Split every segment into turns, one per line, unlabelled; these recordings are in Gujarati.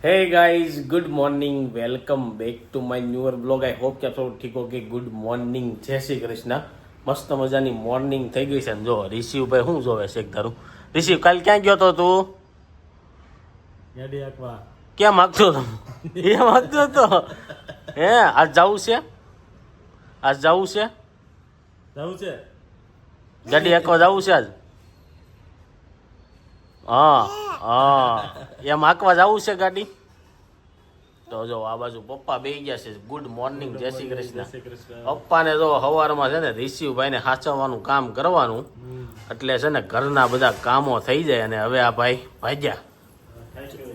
Hey guys, good morning, welcome back to my newer blog. I hope કે आप सब ठीक हो કે ગુડ મોર્નિંગ, જય શ્રી કૃષ્ણ। મસ્ત મજાની મોર્નિંગ થઈ ગઈ છે ને જો રિશિવભાઈ શું જોવે છે એક ધારું। રિશિવ કાલ ક્યાં ગયો તો તું?
ગાડી આંકવા
ક્યાં માગતો હતો? એ માગતો હતો હે? આજ જવું છે? આજ જવું છે?
જવું છે
ગાડી આંકવા જવું છે આજ? હા હા, એમ આંકવા જવું છે ગાડી? તો જો આ બાજુ પપ્પા બેસી ગયા છે। ગુડ મોર્નિંગ, જય શ્રી કૃષ્ણ। પપ્પાને જો સવારમાં છે ને રિશિવભાઈને સાચવવાનું કામ કરવાનું, એટલે છે ને ઘરના બધા કામો થઈ જાય। અને હવે આ ભાઈ ભાગ્યા,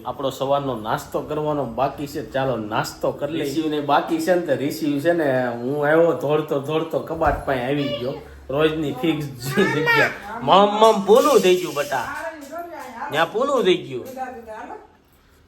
આપણો સવારનો નાસ્તો કરવાનો બાકી છે। ચાલો નાસ્તો કરી લઈએ। રિશિવને બાકી છે ને, રિશિવ છે ને હું આવ્યો દોડતો દોડતો કબાટ પાસે આવી ગયો, રોજની ફિક્સ જગ્યા। મમ પૂરું થઈ ગયું બટા, ત્યાં પૂરું થઈ ગયું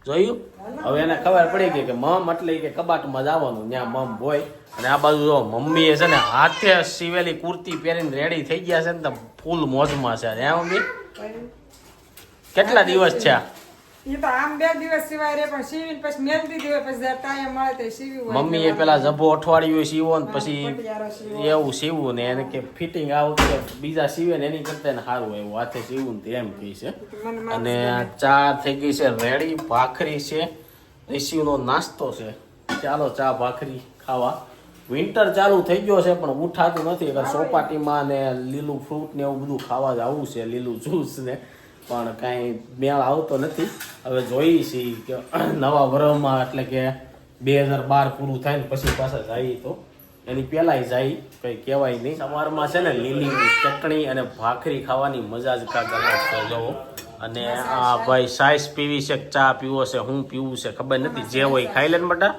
જોયું। હવે એને ખબર પડી ગઈ કે મમ એટલે કે કબાટમાં જવાનું, ત્યાં મમ હોય। અને આ બાજુ જો મમ્મીએ છે ને હાથે સીવેલી કુર્તી પહેરીને રેડી થઈ ગયા છે ને, તો ફૂલ મોજમાં છે। હે મમ્મી, કેટલા દિવસ છે?
એ તો આમ 2 દિવસ સિવાય રે, પણ સીવીને પછી મેલ દીધી હોય, પછી ટાઈમ મળે તો સીવી હોય।
મમ્મીએ પેલા જભો અઠવાડિયું સીવો ને પછી એવું સીવું ને એને કે ફિટિંગ આવું કે બીજા સીવે ને એની કરતા ને સારું એવું હાથે સીવું ને એમ કહે છે। અને ચા થઈ ગઈ છે રેડી, ભાખરી છે, રિશિવનો નાસ્તો છે। ચાલો ચા ભાખરી ખાવા। વિન્ટર ચાલુ થઈ ગયો છે પણ ઉઠાતું નથી, અગર સોપાટીમાં ને લીલું ફ્રૂટ ને એવું બધું ખાવા જવું છે, લીલું જ્યુસ ને, પણ કાંઈ મેળ આવતો નથી। હવે જોઈએ છીએ કે નવા વર્ષમાં એટલે કે 2012 પૂરું થાય ને પછી પાછા જઈએ, તો એની પહેલાંય જાય, કંઈ કહેવાય નહીં। સવારમાં છે ને લીલી ચટણી અને ભાખરી ખાવાની મજા જ કાંઈક અલગ છે જુઓ। અને આ ભાઈ સાઈસ પીવી છે, ચા પીવો છે, હું પીવું છે ખબર નથી, જે હોય ખાઈ લે ને બટા।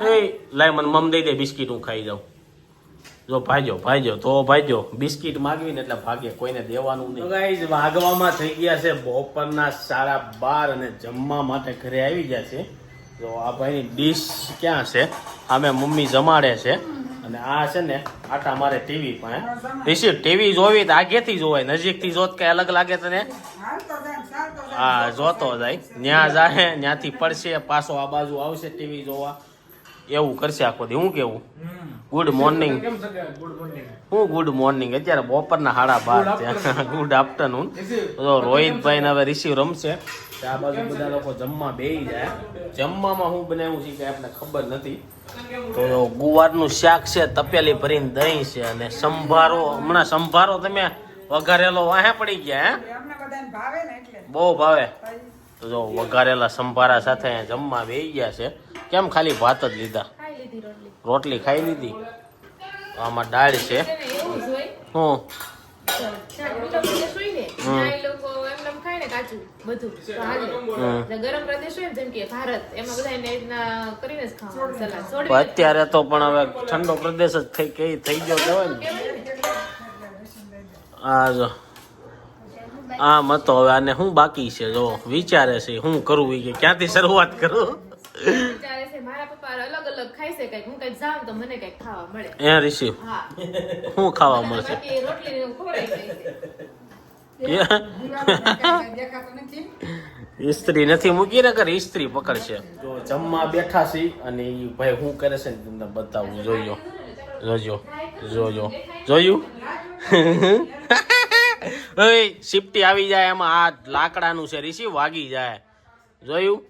એ લાય મને મમ દઈ દે બિસ્કીટ, હું ખાઈ જાઉં। જો ભાઈજો તો ભાઈજો બિસ્કીટ માગવીને એટલે ભાગે, કોઈને દેવાનું નહીં। ગાઈઝ વાગવામાં થઈ ગયા છે બપોરના 12:30 અને જમવા માટે ઘરે આવી ગયા છે। જો આ ભાઈની ડીશ ક્યાં છે? આમે મમ્મી જમાડે છે અને આ છે ને આટા મારે ટીવી પાસે। રિશિવ ટીવી જોવી તો આગેથી જોવાય, નજીકથી જોત કઈ અલગ લાગે તને? હા, જોતો જાય, ત્યાં જાય ત્યાંથી પડશે પાછો આ બાજુ આવશે ટીવી જોવા, એવું કરશે આખો દી। હું કેવું? Good morning. હું ગુડ મોર્નિંગ? અત્યારે બપોરના 12:30 ગુડ આફ્ટરનૂન। તો રોહિતભાઈ ને હવે રિશિવ રમશે, આ બાજુ બધા લોકો જમવા બેસી જાય। જમવામાં હું બનાવ્યું છે કે આપણે ખબર નથી। તો ગુવારનું શાક છે, તપેલી ભરીને દહીં છે, અને સંભારો, હમણાં સંભારો તમે વઘારેલો વાહે પડી ગયા? હે, બહુ ભાવે। તો જો વઘારેલા સંભારા સાથે જમવા બેસી ગયા છે। કેમ ખાલી ભાત જ લીધા? રોટલી ખાઈ લીધી? આમાં દાળ છે। હું અત્યારે તો પણ હવે ઠંડો પ્રદેશ જ થઈ ગયો કહેવાય ને। આ જો આમ હતો, હવે આને શું બાકી છે જો વિચારે છે શું કરવું, કે ક્યાંથી શરૂઆત કરું। એ રિશિવ શું ખાવા મળશે? ઇસ્ત્રી નથી મૂકી ને, કર ઇસ્ત્રી પકડશે। જો જમવા બેઠા છે અને એ ભાઈ શું કરે છે ને તમને બતાવું, જોયું? સિફ્ટી આવી જાય એમાં આ લાકડાનું છે રિશિવ, વાગી જાય, જોયું?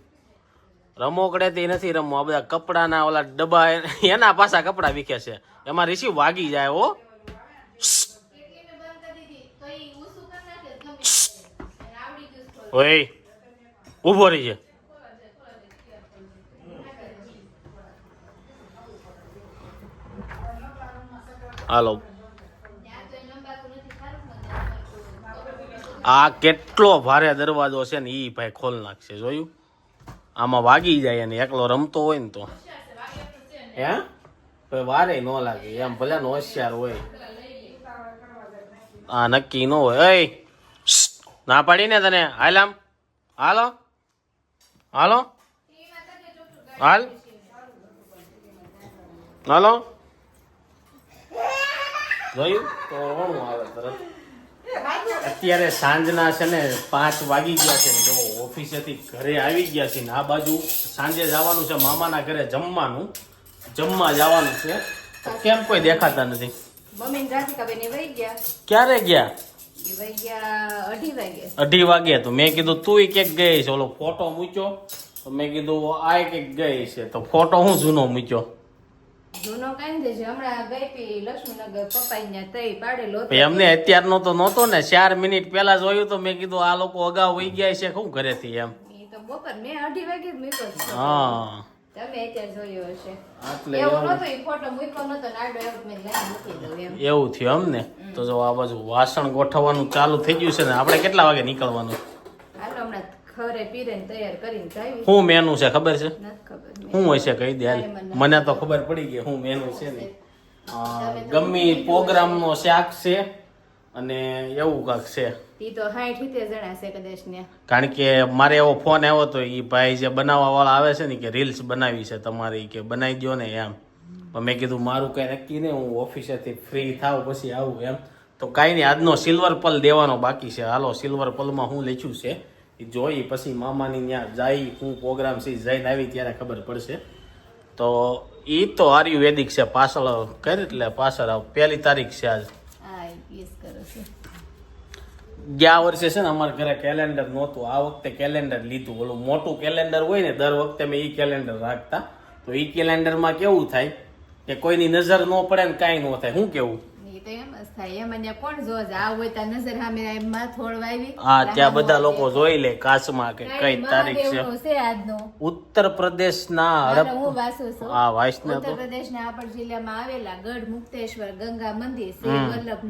રમોકડેથી નથી રમવું, આ બધા કપડાના ઓલા ડબ્બા એના પાછા કપડા વીખે છે, એમાં રિશિવ વાગી જાય। હો ઓય ઉભો રહી છે। હાલો, આ કેટલો ભારે દરવાજો છે ને, ઈ ભાઈ ખોલ નાખશે, જોયું? આમાં વાગી જાય અને એકલો રમતો હોય ને તો હે વારે ન લાગે, એમ ભલે નો હોશિયાર હોય, આ નક્કી ન હોય। એ ના પાડી ને તને, હાલ આમ, હાલો હાલો હાલ હાલો, જોયું? તો આવે તરત। અત્યારે સાંજના છે ને 5 વાગી ગયા છે, જો ઓફિસેથી ઘરે આવી ગયા છીએ ને આ બાજુ સાંજે જવાનું છે મામાના ઘરે જમવા જવાનું છે. તો કેમ કોઈ દેખાતા નથી?
મમ્મી ને રાધિકાબેન એ વહી ગયા.
ક્યારે ગયા?
એ વહી ગયા 2:30 વાગે.
2:30 વાગે. તો મેં કીધું તું ક્યાંક ગઈ છે, ઓલો ફોટો મૂક્યો તો મેં કીધું આ ક્યાંક ગઈ છે. તો ફોટો હું જૂનો મૂક્યો?
જૂનો કઈ નથી, હમણાં ગઈ પી લક્ષ્મીનગર પપ્પા તઈ પાડેલો હતો.
એમને અત્યારનો તો નહોતો ને, 4 મિનિટ પહેલા જોયું તો મેં કીધું આ લોકો અગાઉ વહી ગયા છે શું ઘરેથી એમ.
એ તો બપોર મેં 2:30 વાગે જ મૂક્યો છે.
હા
તમે અત્યારે જોયો હશે.
એટલે
એવું નતો, એ ફોટો મૂક્યો નતો ને આડો એવું મેં લઈને મૂકી દઉં એમ.
એવું થયું એમ ને. તો જો આ બાજુ વાસણ ગોઠવવાનું ચાલુ થઈ ગયું છે ને. આપણે કેટલા વાગે નીકળવાનું?
હાલો હમણાં ખરે પીરે ને તૈયાર કરીને જાવી.
શું મેનુ છે ખબર છે?
નથી ખબર.
શું હોય છે કહી દે હાલ. મને તો ખબર પડી ગઈ શું મેનુ છે ને. ગમી પ્રોગ્રામનો શાક છે અને એવું કાંક છે.
ઈ તો 60-70 જણા છે કદાચ ને.
કારણ કે મારે એવો ફોન આવ્યો તો એ ભાઈ જે બનાવવા વાળા આવે છે ને કે રીલ્સ બનાવી છે તમારી, કે બનાવી દો ને એમ. પણ મેં કીધું મારું કઈ નક્કી નહીં, હું ઓફિસેથી ફ્રી થાવ પછી આવું એમ. તો કાંઈ નહીં, આજનો સિલ્વર પલ દેવાનો બાકી છે. હાલો સિલ્વર પલમાં હું લખ્યું છે એ જોઈ પછી મામાની ત્યાં જાય હું પ્રોગ્રામ છે જઈને આવી ત્યારે ખબર પડશે. તો એ તો આયુર્વેદિક છે પાછળ કરી એટલે પાછળ 1 તારીખ છે આજ.
હા યસ કરો છો.
ગયા વર્ષે છે ને અમારા ઘરે કેલેન્ડર નહોતું, આ વખતે કેલેન્ડર લીધું. ઓલું મોટું કેલેન્ડર હોય ને દર વખતે મેં એ કેલેન્ડર રાખતા. તો એ કેલેન્ડરમાં કેવું થાય કે કોઈની નજર ન પડે ને કાંઈ ન થાય. શું કેવું?
ઈ તો એમ જ થાય. એમ અહીંયા કોણ જોજે આ હોય તા નજર સામે એમાં થોડવાવી.
હા ત્યાં બધા લોકો જોઈ લે કાચમાં કે કઈ તારીખ છે.
મહાદેવનો છે આજનો.
ઉત્તર પ્રદેશના
હાલો, હું વાસુ છું.
હા વાસને
ઉત્તર
તો
પ્રદેશના આપણ જિલ્લામાં આવેલા ગઢ મુક્તેશ્વર ગંગા મંદિર શ્રી વલ્લભ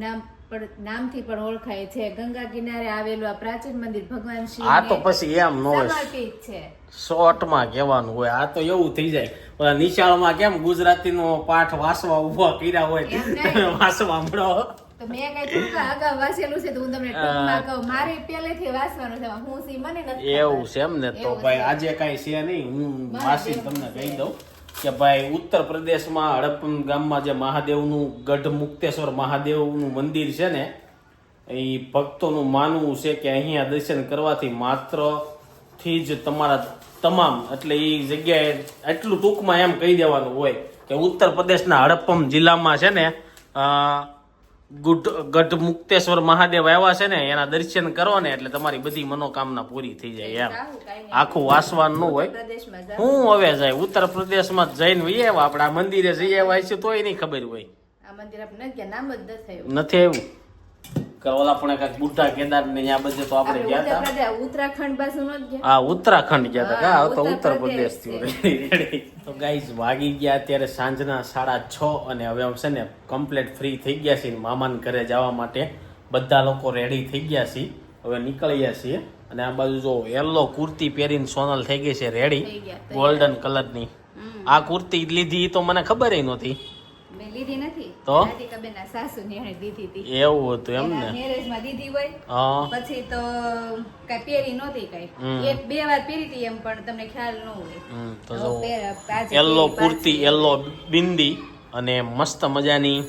નામથી પણ ઓળખાય છે. ગંગા કિનારે આવેલું આ પ્રાચીન મંદિર ભગવાન શિવ
આ તો પછી એમ નો હોય,
સમર્પિત છે.
શોર્ટમાં કહેવાનું હોય. આ તો એવું થઈ જાય ઓલા નિશાળમાં કેમ ગુજરાતીનો પાઠ વાંચવા ઉભા કર્યા હોય વાંચવા મળો.
તો મેં કઈ થોડું અગાઉ વાંચેલું છે તો હું તમને ટૂંકમાં કહું. મારે પહેલેથી વાંચવાનું છે, હું સી મને નથી
એવું છે એમ ને. તો ભાઈ આજે કઈ છે નહીં, હું વાંચી તમને કહી દઉં કે ભાઈ ઉત્તર પ્રદેશમાં હડપ્પન ગામમાં જે મહાદેવનું ગઢ મુક્તેશ્વર મહાદેવનું મંદિર છે ને, એ ભક્તોનું માનવું છે કે અહીંયા દર્શન કરવાથી માત્ર થી જ તમારા તમામ એટલે એ જગ્યાએ એટલું ટૂંકમાં એમ કહી દેવાનું હોય કે ઉત્તર પ્રદેશના હડપ્પમ જિલ્લામાં છે ને ગઢ મુક્તેશ્વર મહાદેવ આવ્યા છે ને એના દર્શન કરો ને એટલે તમારી બધી મનોકામના પૂરી થઈ જાય એમ. આખું વાસવાનું ન હોય.
પ્રદેશમાં જાઉં.
હું હવે જાય ઉત્તર પ્રદેશમાં જઈને વહી આવ્યા, આપણા મંદિરે જઈ આવ્યા છે તોય નહીં ખબર હોય.
આ મંદિર આપણે નથી ગયા, નામ જ નથી થયું.
નથી આવ્યું કે ઓલા પણ કાંઈક બુઢા કેદાર ને ત્યાં બધે તો આપણે ગયા હતા.
ઉત્તરાખંડ બાજુ નથી ગયા.
હા ઉત્તરાખંડ ગયા હતા. હા તો ઉત્તર
ઉત્તર
પ્રદેશ થયું. તો ગાઈઝ વાગી ગયા અત્યારે સાંજના 6:30 અને હવે છે ને કમ્પ્લીટ ફ્રી થઈ ગયા છીએ મામાના ઘરે જવા માટે. બધા લોકો રેડી થઈ ગયા છીએ, હવે નીકળ્યા છીએ. અને આ બાજુ જો યલો કુર્તી પહેરીને સોનલ થઈ ગઈ છે રેડી,
થઈ ગયા.
ગોલ્ડન કલરની. આ કુર્તી લીધી ઈ તો મને ખબર નહોતી.
મેં લીધી નથી.
તો?
રાધિકાબેનના સાસુની એણે દીધી હતી.
એવું હતું એમ ને.
એના મેરેજમાં દીધી હોય.
હા
પછી તો કઈ પહેરી નહોતી કઈ. 1-2 વાર પહેરી હતી એમ, પણ તમને ખ્યાલ ન હોય.
તો જો
આજે
યલો
પહેરી
કુર્તી,
પાછી.
યલો બિંદી અને મસ્ત મજાની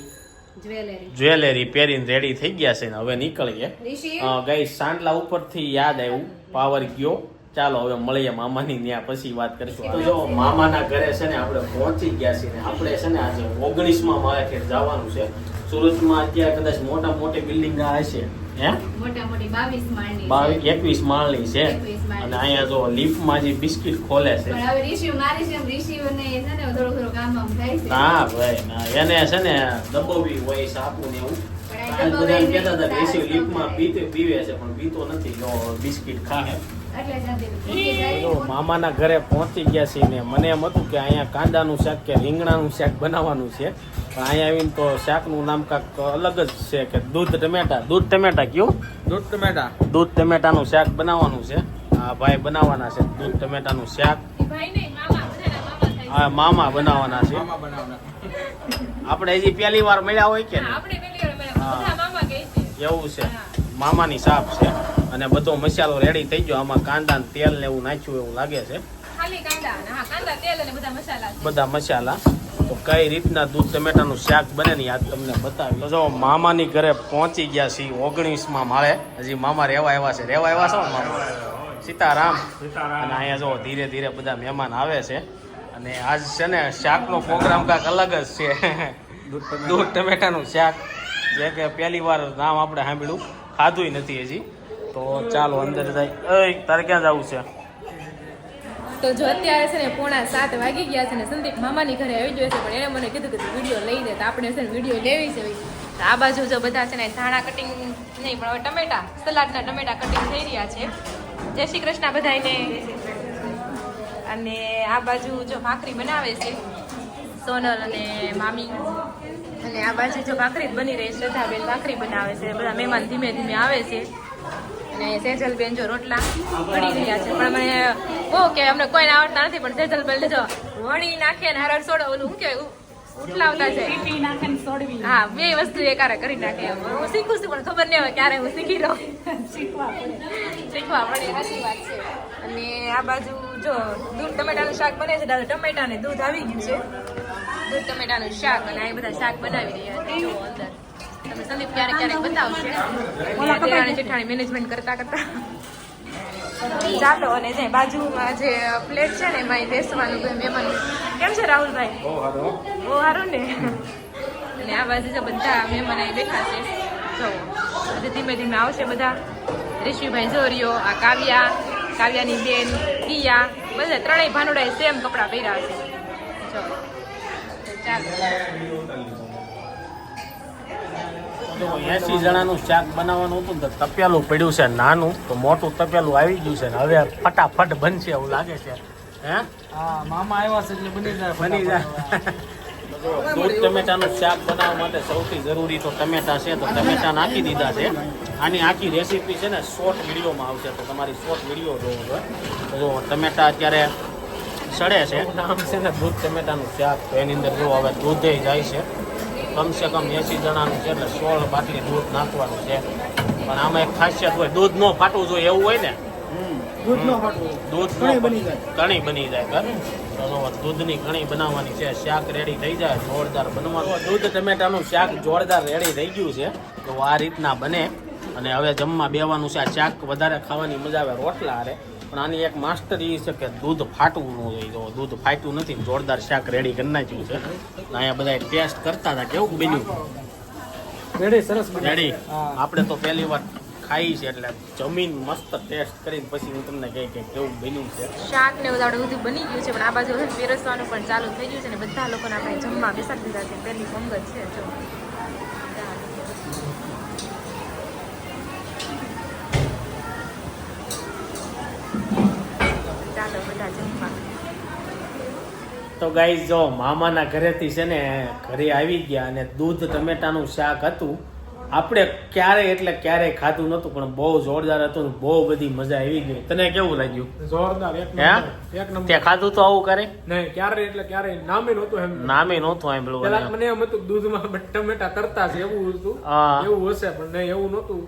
જ્વેલરી.
જ્વેલરી પહેરીને રેડી થઈ ગયા છે ને હવે નીકળીએ.
ઋષિ
ગાઈસ સાંડલા ઉપરથી યાદ આવ્યું, પાવર ગયો. ચાલો હવે મળીએ મામાની ત્યાં પછી વાત કરીશું. તો જો મામાના ઘરે છે ને આપણે પહોંચી ગયા છીએ ને આપણે છે ને આજે 19માં માળે કે જવાનું છે. સુરતમાં અત્યારે કદાચ મોટી બિલ્ડિંગ હશે હે
મોટા મોટી 22 માળની
21 માળની છે.
21 માળની.
અને અહીંયા જો લિફ્ટમાં જે બિસ્કિટ ખોલે છે.
પણ હવે ઋષિ મારી છે, ઋષિઓને છે ને થોડું કામ આમ થાય છે.
ના ભાઈ ના, એને છે ને દબોવી હોય સાપું ને એવું.
પણ
કાલ
આ
બધાને કહેતા હતા કે
દબાવી
એસી
નહીં,
લિફ્ટમાં પીવે છે પણ પીતો નથી. જો બિસ્કિટ ખાય.
એટલે શાંતિ
તો મામાના ઘરે પહોંચી ગયા છીએ ને મને એમ હતું કે અહીંયા કાંદાનું શાક કે રીંગણાનું શાક બનાવવાનું છે, પણ અહીંયા આવીને તો શાકનું નામ કાંઈક અલગ જ છે કે દૂધ ટમેટા કયું દૂધ ટમેટાનું શાક બનાવવાનું છે. આ ભાઈ બનાવવાના છે દૂધ ટમેટાનું શાક. હા મામા બનાવવાના છે. આપણે હજી પહેલી વાર મળ્યા હોય કે એવું છે. મામાની સાપ છે અને બધો મસાલો રેડી થઈ ગયો. આમાં કાંદા તેલ ને એવું નાખ્યું એવું લાગે છે. બધા મસાલા. તો કઈ રીતના દૂધ ટમેટાનું શાક બને ને આજ તમને બતાવી. તો જો મામાની ઘરે પહોંચી ગયા છીએ 19માં માળે. હજી મામા રહેવા આવ્યા છે. રહેવા આવ્યા છો મામા? સીતારામ.
સીતારામ.
અને અહીંયા જો ધીરે ધીરે બધા મહેમાન આવે છે અને આજ છે ને શાકનો પ્રોગ્રામ કાંઈક અલગ જ છે. દૂધ ટમેટાનું શાક, જે કે પહેલી વાર નામ આપણે સાંભળ્યું, ખાધું નથી હજી. તો ચાલો અંદર જાય. તારે ક્યાં જવું છે?
તો જો અત્યારે છે ને 6:45 વાગી ગયા છે ને સંદીપ મામાની ઘરે આવી ગયો છે, પણ એને મને કીધું કે વિડીયો લઈ દે, તો આપણે છે ને વિડીયો લેવી છે. તો આ બાજુ જો બધા છે ને ધાણા કટિંગ નહીં પણ હવે ટમેટા, સલાડના ટમેટા કટિંગ થઈ રહ્યા છે. જય શ્રી કૃષ્ણ બધાને. અને આ બાજુ જો ભાખરી બનાવે છે સોનલ અને મામી, અને આ બાજુ જો ભાખરી જ બની રહી છે, શ્રદ્ધાબેન ભાખરી બનાવે છે. બધા મહેમાન ધીમે ધીમે આવે છે અને સેજલબેન જો રોટલા વળી રહ્યા છે. પણ મને બહુ કે અમને કોઈને આવડતા નથી, પણ સેજલબેન જો વણી નાખે ને હરર સોડો ઓલું શું કહેવાય ઉઠલાવતા છે. હા, બે વસ્તુ એકારે કરી નાખે. હું શીખું છું પણ ખબર નહીં હવે ક્યારે હું શીખી લઉં. શીખવા પડે, સાચી વાત છે. અને આ બાજુ જો દૂધ ટમેટાનું શાક બને છે. ટમેટા ને દૂધ આવી ગયું છે, દૂધ ટમેટાનું શાક. અને આ બધા શાક બનાવી રહ્યા છે જો અંદર. તમે સંદીપ ક્યારેક ક્યારેક બતાવશે દેરાણી જેઠાણી મેનેજમેન્ટ કરતા કરતા. ચાલો, અને જે બાજુમાં જે પ્લેટ છે ને એમાં બેસવાનું કોઈ મહેમાન. કેમ છે રાહુલભાઈ? બહુ સારું ને. અને આ બાજુ જો બધા મહેમાન અહીં બેઠા છે. જો ધીમે ધીમે આવશે બધા. ઋષિભાઈ જોરિયો, આ કાવ્યાની બેન પિયા, બધા ત્રણેય ભાનુડાએ સેમ કપડાં પહેર્યા છે. જો ચાલો.
80 જણાનું શાક બનાવવાનું હતું ને તો તપેલું પડ્યું છે નાનું, તો મોટું તપેલું આવી ગયું છે ને હવે ફટાફટ બનશે એવું લાગે છે. હે,
મામા આવ્યા છે એટલે બની જાય.
બની જાય. દૂધ ટમેટાનું શાક બનાવવા માટે સૌથી જરૂરી તો ટમેટા છે, તો ટમેટા નાખી દીધા છે. આની આખી રેસીપી છે ને શોર્ટ વિડીયોમાં આવશે, તો તમારી શોર્ટ વિડીયો જોવો જોઈએ. તો જો ટમેટા અત્યારે સડે છે, નામ છે ને દૂધ ટમેટાનું શાક. તો એની અંદર જો હવે દૂધે જાય છે, કમસે કમ 80 જણાનું છે એટલે 16 બાટલી દૂધ નાખવાનું છે. પણ આમાં એક ખાસિયત હોય, દૂધ ન ફાટવું જોઈએ એવું હોય ને, દૂધ કણી બની જાય. દૂધની કણી બનાવવાની છે. શાક રેડી થઈ જાય, જોરદાર બનવાનું. દૂધ ટમેટાનું શાક જોરદાર રેડી થઈ ગયું છે. તો આ રીતના બને અને હવે જમવા બેવાનું છે. આ શાક વધારે ખાવાની મજા આવે રોટલા હારે. પણ આની એક માસ્ટર એ છે કે દૂધ ફાટવું ન જોઈએ. તો દૂધ ફાટ્યું નથી, જોરદાર શાક રેડી કરી નાખ્યું છે. અહીંયા બધા ટેસ્ટ કરતા હતા કેવું બન્યું.
રેડી, સરસ
રેડી. આપણે તો પહેલી વાર ખાઈ છે એટલે જમીન મસ્ત ટેસ્ટ કરીને પછી હું તમને કહી કે કેવું બન્યું છે.
શાક ને બધું બની ગયું છે, પણ આ બાજુ પીરસવાનું પણ ચાલુ થઈ ગયું છે ને બધા લોકોને આપણે જમવા બેસાડી દીધા છે. પહેલી પંગત છે જો. ચાલો બધા જમવા.
તો ગાઈઝ જો મામાના ઘરેથી છે ને ઘરે આવી ગયા અને દૂધ ટમેટાનું શાક હતું. આપણે ક્યારેય ખાધું નતું, પણ બહુ જોરદાર હતું ને બહુ બધી મજા આવી ગઈ. તને કેવું લાગ્યું?
જોરદાર, એક નંબર.
તે ખાધું તો આવું કરે?
નહીં, ક્યારે નામે નહોતું એમ.
નામે નહોતું એમ પેલું.
પેલા મને એમ હતું દૂધમાં ટમેટા તરતા છે એવું હતું, એવું હશે, પણ નહીં એવું નહોતું.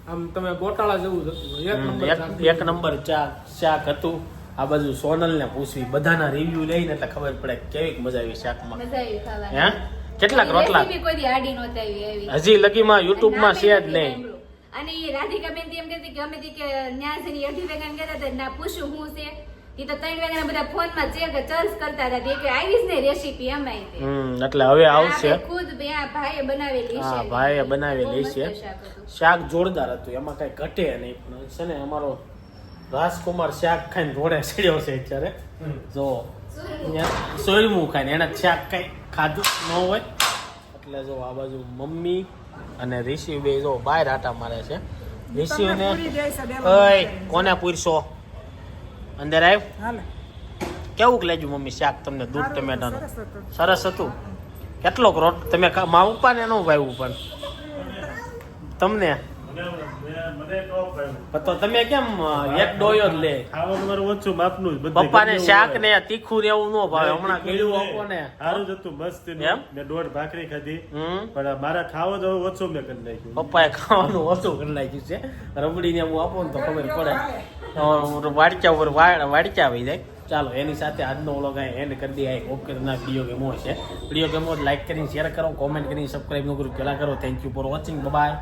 આમ તમે ગોટાળા જેવું જ હતું.
એક નંબર શાક હતું. આ બાજુ સોનલ ને પૂછવી, બધાના રિવ્યુ લઈને એટલે ખબર પડે કેવી મજા આવી શાકમાં.
મજા આવી ખાવાની.
હે, કેટલાક રોટલા હજી લગીમાં યુટ્યુબ માં છે જ નહીં.
અને રાધિકાબેન એમ કહેતી કે અમે કે ન્યા છે ની અઢી વેગન કહેતા હતા ના પૂછું હું છે ઈ તો 3 વેગન બધા ફોન માં ચેક ચર્ચ કરતા હતા કે આવીશ ને રેસીપી એમાં
એટલે હવે આવશે.
ખુદ ભાઈએ બનાવેલી છે.
હા, ભાઈએ બનાવેલી છે. શાક જોરદાર હતું, એમાં કઈ ઘટે નહીં. પણ છે ને અમારો રાજકુમાર શાક ખાઈને ઘોડે ચડ્યો છે અત્યારે. જો સોયલમું ખાઈને એને શાક કઈ ખાધું ન હોય એટલે જો આ બાજુ મમ્મી અને ઋષિ બે જો બહાર આટા મારે છે. ઋષિને કોને પૂરશો? અંદર આવ. કેવું લાગ્યું મમ્મી શાક તમને? દૂધ ટમેટાનું સરસ હતું. કેટલોક રોટ તમે મા પપ્પા ને ન ભાવ્યું પણ તમને તો તમે કેમ એક ડોયો જ લે? પપ્પાને શાક ને તીખું ને એવું ન ભાવે. હમણાં ગળ્યું આપો ને
સારું જ હતું, મસ્ત. મેં 1.5 ભાખરી ખાધી, પણ મારા ખાવો તો ઓછું મેં કરી નાખ્યું.
પપ્પાએ ખાવાનું ઓછું કરી નાખ્યું છે. રબડીને હું આપો ને તો ખબર પડે, વાડક્યા ઉપર વાડક્યા આવી જાય. ચાલો, એની સાથે આજનો વ્લોગ એન્ડ કરી દઈએ. ઓકે, ના વિડીયો ગેમો છે. વિડીયો ગેમો લાઈક કરીને શેર કરો, કોમેન્ટ કરીને સબસ્ક્રાઈબ ન કરો પેલા કરો. Thank you for watching. By.